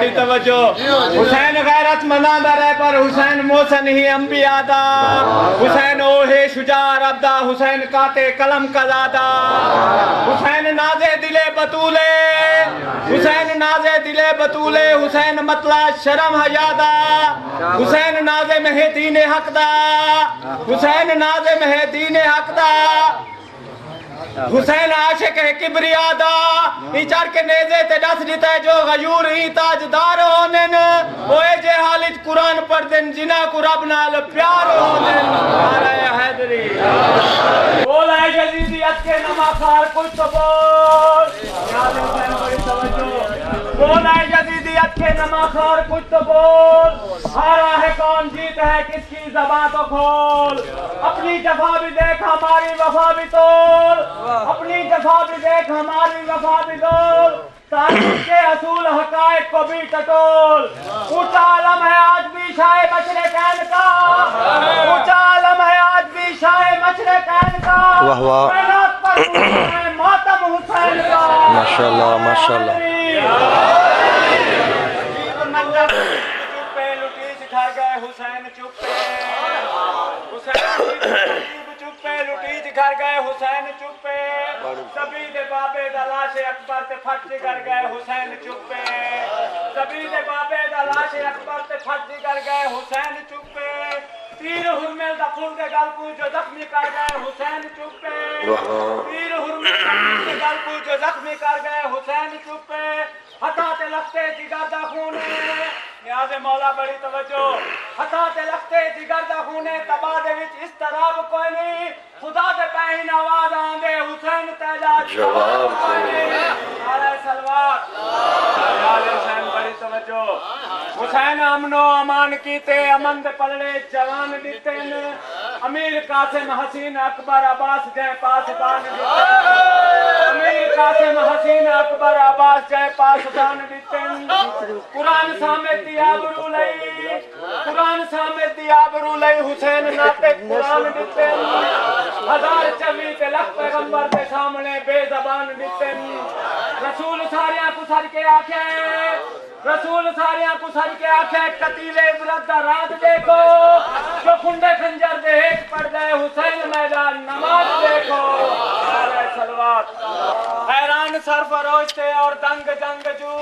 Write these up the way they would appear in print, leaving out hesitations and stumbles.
بڑی توجہ حسین غیرت مندانہ رہ پر حسین موسن ہی انبیاء دا حسین اوہ شجاع ربدہ حسین کاتے قلم قزادہ حسین نازے دلے بطولے حسین نازے دلے بطولے حسین مطلع شرم حیادہ حسین نازے مہ دین حق دا حسین نازے مہ دین حق دا حسین عاشق ہے کبریا دا ای چار کے نیزے تے ڈس دیتا ہے جو غیور ہی تاجدار ہونن اوے جے حالت قرآن پڑھ دن جنہ کو رب نال پیار ہونن نعرہ حیدری بول ہے یزیدیت کے نماخار کچھ تو بول یاد حسین بڑی توجہ بول ہے یزیدیت کے نماخار کچھ تو بول ہارا ہے کون جیت ہے کس کی زبان تو کھول اپنی جفا بھی دیکھ ہماری وفا بھی تول اپنی جفا بھی دیکھ ہماری وفا بھی دول تاریخ کے اصول حقائق کو بھی ٹٹول اونچا عالم ہے آج بھی شاہ مشرقین کا اونچا عالم ہے آج بھی شاہ مشرقین کا محنت پر ہے ماتم حسین کا ماشاءاللہ ماشاءاللہ چپ پہ لٹیچ گھر گئے حسین چپ پہ حسین چپ پہ لٹیچ گھر گئے حسین چپ پہ سبھی دے بابے دا لاش اکبر تے پھٹ کر گئے حسین چپ پہ سبھی دے بابے دا لاش اکبر تے پھٹ کر گئے حسین چپ پہ تیر حرمل دا پھول دے گل کو جو زخمی کر گئے حسین چپ پہ تیر حرمل دا پھول دے گل کو جو زخمی کر گئے حسین چپ پہ ہتھا تے لختے جگر دا خون نیاز مولا بڑی توجہ ہتھا تے لختے جگر دا خون تباہ دے وچ اس طرح کوئی نہیں خدا دے پہین آواز آندے حسین تیجا جواب کوئی نہیں نعرہ صلوات یاد حسین بڑی توجہ حسین امن و امان کیتے امن دے پلڑے جوان دیتے امیر قاسم حسین اکبر عباس جائے پاسبان دیتے امیر قاسم حسین اکبر عباس جائے پاسبان دیتے قرآن سامت دی آبرو لئی قرآن سامت دی آبرو لئی حسین ناتے قرآن دیتے ہزار چوی تے لکھ پیغمبر دے سامنے بے زبان دیتے رسول ساریاں کو سر کے آکھے رسول ساریاں کو سر کے آکھے قتیل عبرت دا رات دیکھو جو کھنڈے خنجر دے ایک پڑ گئے حسین میدان نماز دیکھو نعرہ صلوات حیران سرفروش تھے اور دنگ جنگ جو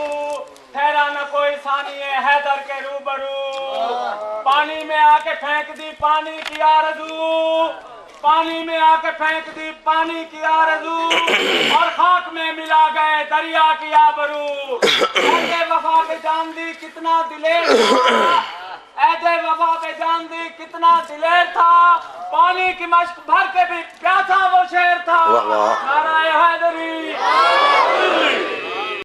ٹھہرا نہ کوئی ثانی حیدر کے روبرو پانی میں آ کے پھینک دی پانی کی آرزو پانی میں آ کے پھینک دی پانی کی آرزو اور خاک میں ملا گئے دریا کی آبرو ایسے وفا پہ جان دی کتنا دلیر تھا ایسے وفا پہ جان دی کتنا دلیر تھا پانی کی مشق بھر کے بھی پیاسا وہ شیر تھا